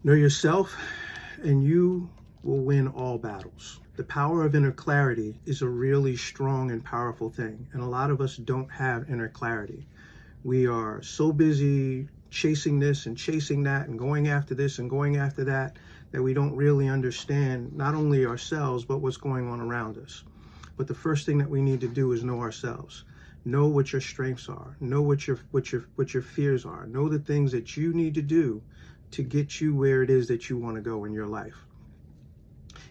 Know yourself, and you will win all battles. The power of inner clarity is a really strong and powerful thing, and a lot of us don't have inner clarity. We are so busy chasing this and chasing that and going after this and going after that we don't really understand not only ourselves but what's going on around us. But the first thing that we need to do is know ourselves. Know what your strengths are. Know what your fears are. Know the things that you need to do to get you where it is that you want to go in your life.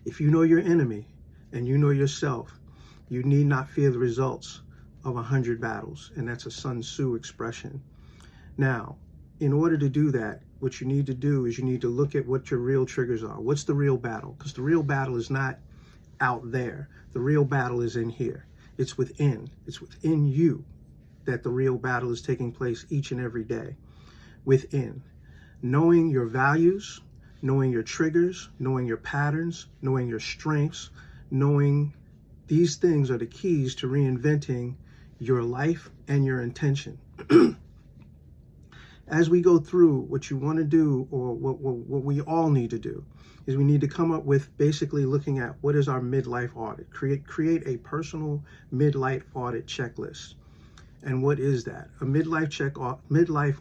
If you know your enemy and you know yourself, you need not fear the results of 100 battles. And that's a Sun Tzu expression. Now, in order to do that, what you need to do is you need to look at what your real triggers are. What's the real battle? Because the real battle is not out there. The real battle is in here. It's within. It's within you that the real battle is taking place each and every day. Within. Knowing your values, knowing your triggers, knowing your patterns, knowing your strengths, knowing these things are the keys to reinventing your life and your intention. As we go through, what you want to do, or what we all need to do, is we need to come up with basically looking at what is our midlife audit. Create a personal midlife audit checklist. And what is that? A midlife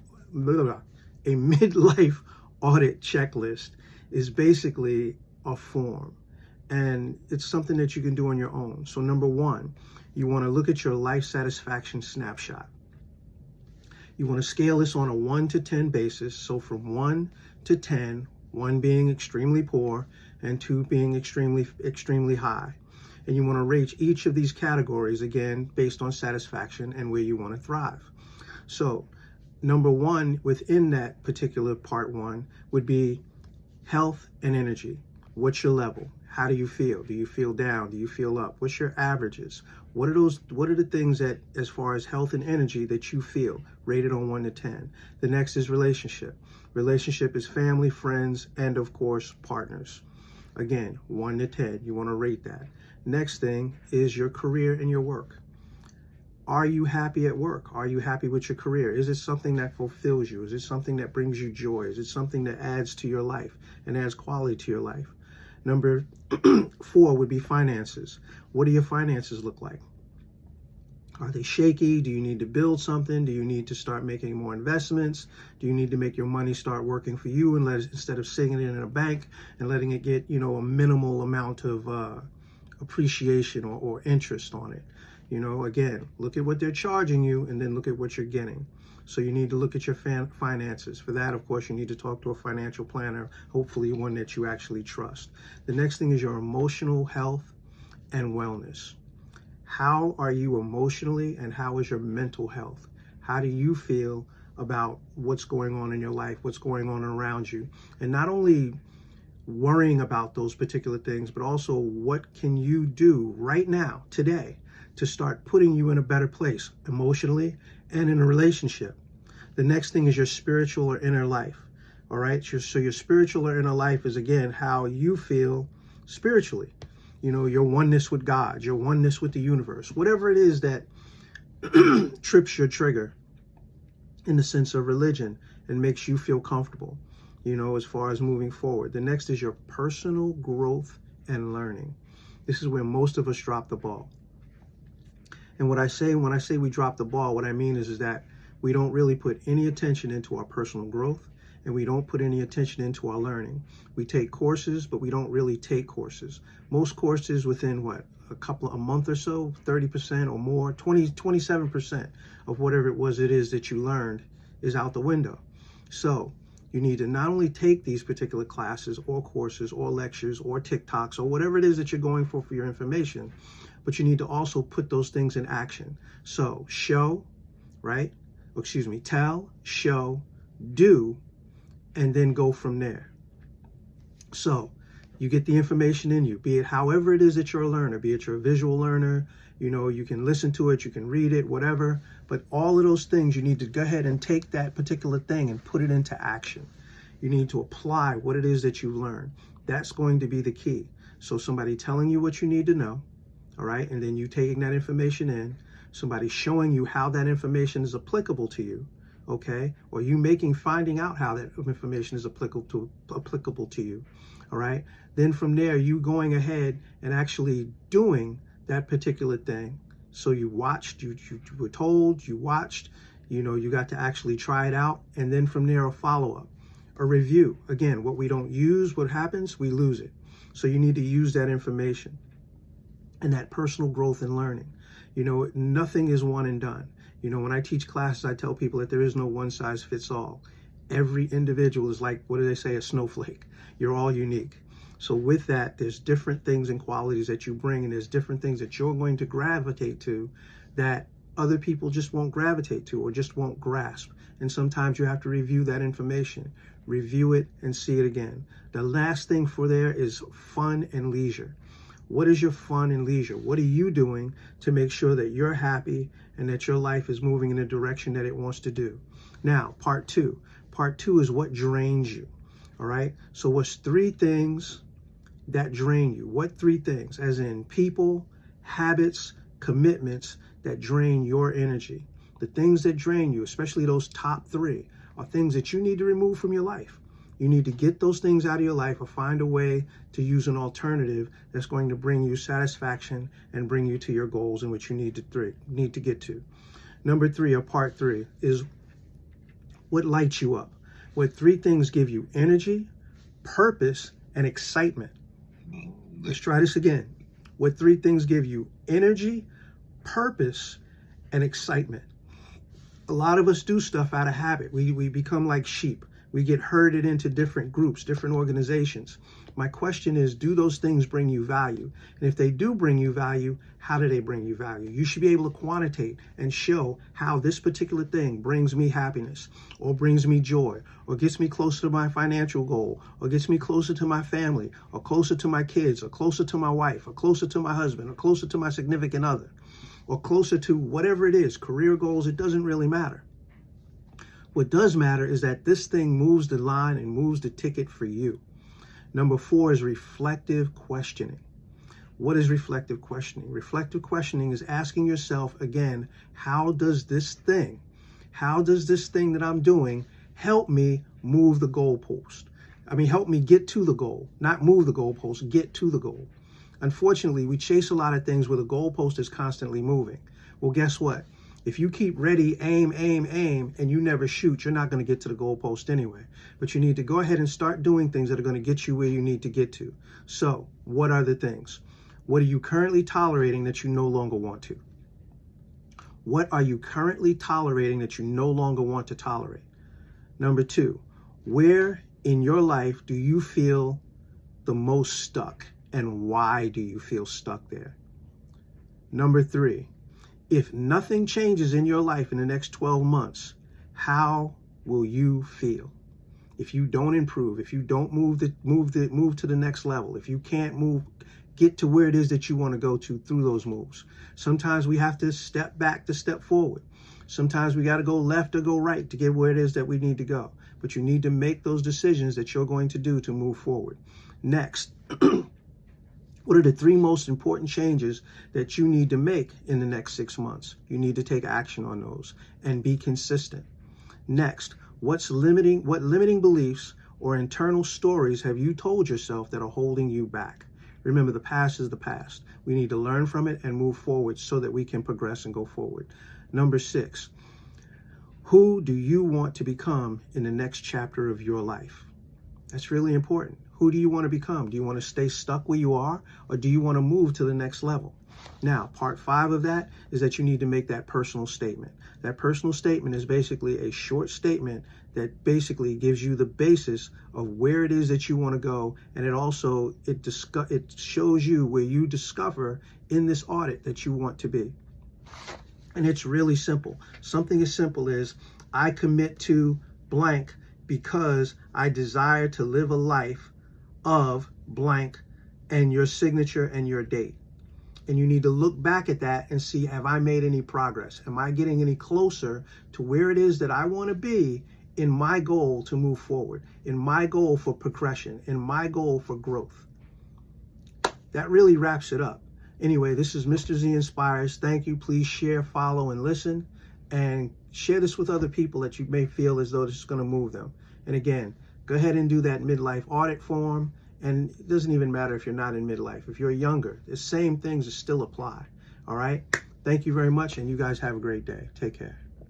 audit checklist is basically a form, and it's something that you can do on your own. So number one, you want to look at your life satisfaction snapshot. You want to scale this on a 1 to 10 basis. So from 1 to 10, 1 being extremely poor and 2 being extremely high. And you want to rate each of these categories, again, based on satisfaction and where you want to thrive. So number one within that particular part 1 would be health and energy. What's your level? How do you feel? Do you feel down? Do you feel up? What's your averages? What are the things that, as far as health and energy, that you feel, rated on 1 to 10? The next is relationship. Relationship is family, friends, and of course, partners. Again, 1 to 10, you want to rate that. Next thing is your career and your work. Are you happy at work? Are you happy with your career? Is it something that fulfills you? Is it something that brings you joy? Is it something that adds to your life and adds quality to your life? Number 4 would be finances. What do your finances look like? Are they shaky? Do you need to build something? Do you need to start making more investments? Do you need to make your money start working for you instead of sitting it in a bank and letting it get, a minimal amount of appreciation or interest on it? Again, look at what they're charging you and then look at what you're getting. So you need to look at your finances. For that, of course, you need to talk to a financial planner, hopefully one that you actually trust. The next thing is your emotional health and wellness. How are you emotionally, and how is your mental health? How do you feel about what's going on in your life, what's going on around you? And not only worrying about those particular things, but also what can you do right now, today, to start putting you in a better place emotionally and in a relationship. The next thing is your spiritual or inner life. All right. So your spiritual or inner life is, again, how you feel spiritually. Your oneness with God, your oneness with the universe, whatever it is that trips your trigger in the sense of religion and makes you feel comfortable, as far as moving forward. The next is your personal growth and learning. This is where most of us drop the ball. And when I say we drop the ball, what I mean is that we don't really put any attention into our personal growth, and we don't put any attention into our learning. We take courses, but we don't really take courses. Most courses within a month or so, 30% or more, 27% of whatever it is that you learned is out the window. So you need to not only take these particular classes or courses or lectures or TikToks or whatever it is that you're going for your information, but you need to also put those things in action. So tell, show, do, and then go from there. So you get the information in you, be it however it is that you're a learner, be it you're a visual learner, you can listen to it, you can read it, whatever, but all of those things, you need to go ahead and take that particular thing and put it into action. You need to apply what it is that you've learned. That's going to be the key. So somebody telling you what you need to know, all right, and then you taking that information in, somebody showing you how that information is applicable to you, okay? Or you finding out how that information is applicable to you, all right? Then from there, you going ahead and actually doing that particular thing. So you watched, you were told, you watched, you got to actually try it out. And then from there, a follow-up, a review. Again, what we don't use, what happens? We lose it. So you need to use that information and that personal growth and learning. Nothing is one and done. When I teach classes, I tell people that there is no one size fits all. Every individual is like, what do they say, a snowflake. You're all unique. So with that, there's different things and qualities that you bring, and there's different things that you're going to gravitate to that other people just won't gravitate to or just won't grasp. And sometimes you have to review that information, review it and see it again. The last thing for there is fun and leisure. What is your fun and leisure? What are you doing to make sure that you're happy and that your life is moving in the direction that it wants to do? Now, part two. Part two is what drains you, all right? So what's 3 things that drain you? What 3 things? As in people, habits, commitments that drain your energy. The things that drain you, especially those top 3, are things that you need to remove from your life. You need to get those things out of your life or find a way to use an alternative that's going to bring you satisfaction and bring you to your goals in which you need to get to. Number 3, or part 3, is what lights you up. What 3 things give you energy, purpose, and excitement. Let's try this again. What 3 things give you energy, purpose, and excitement? A lot of us do stuff out of habit. We become like sheep. We get herded into different groups, different organizations. My question is, do those things bring you value? And if they do bring you value, how do they bring you value? You should be able to quantitate and show how this particular thing brings me happiness, or brings me joy, or gets me closer to my financial goal, or gets me closer to my family, or closer to my kids, or closer to my wife, or closer to my husband, or closer to my significant other, or closer to whatever it is, career goals. It doesn't really matter. What does matter is that this thing moves the line and moves the ticket for you. Number 4 is reflective questioning. What is reflective questioning? Reflective questioning is asking yourself again, how does this thing that I'm doing help me move the goalpost? Help me get to the goal, not move the goalpost, get to the goal. Unfortunately, we chase a lot of things where the goalpost is constantly moving. Well, guess what? If you keep ready, aim, and you never shoot, you're not going to get to the goalpost anyway. But you need to go ahead and start doing things that are going to get you where you need to get to. So, what are the things? What are you currently tolerating that you no longer want to? What are you currently tolerating that you no longer want to tolerate? Number 2, where in your life do you feel the most stuck, and why do you feel stuck there? Number 3, if nothing changes in your life in the next 12 months, how will you feel? If you don't improve, if you don't move to the next level, if you can't get to where it is that you want to go to through those moves. Sometimes we have to step back to step forward. Sometimes we got to go left or go right to get where it is that we need to go. But you need to make those decisions that you're going to do to move forward. Next, what are the 3 most important changes that you need to make in the next 6 months? You need to take action on those and be consistent. Next, what limiting beliefs or internal stories have you told yourself that are holding you back? Remember, the past is the past. We need to learn from it and move forward so that we can progress and go forward. Number 6, who do you want to become in the next chapter of your life? That's really important. Who do you want to become? Do you want to stay stuck where you are, or do you want to move to the next level? Now, part 5 of that is that you need to make that personal statement. That personal statement is basically a short statement that basically gives you the basis of where it is that you want to go, and it shows you where you discover in this audit that you want to be. And it's really simple. Something as simple as, I commit to blank because I desire to live a life of blank, and your signature and your date. And you need to look back at that and see, have I made any progress? Am I getting any closer to where it is that I want to be in my goal to move forward, in my goal for progression, in my goal for growth? That really wraps it up. Anyway, this is Mr. Z Inspires. Thank you. Please share, follow, and listen. And Share this with other people that you may feel as though this is going to move them. And again, go ahead and do that midlife audit form. And it doesn't even matter if you're not in midlife. If you're younger, the same things still apply. All right. Thank you very much. And you guys have a great day. Take care.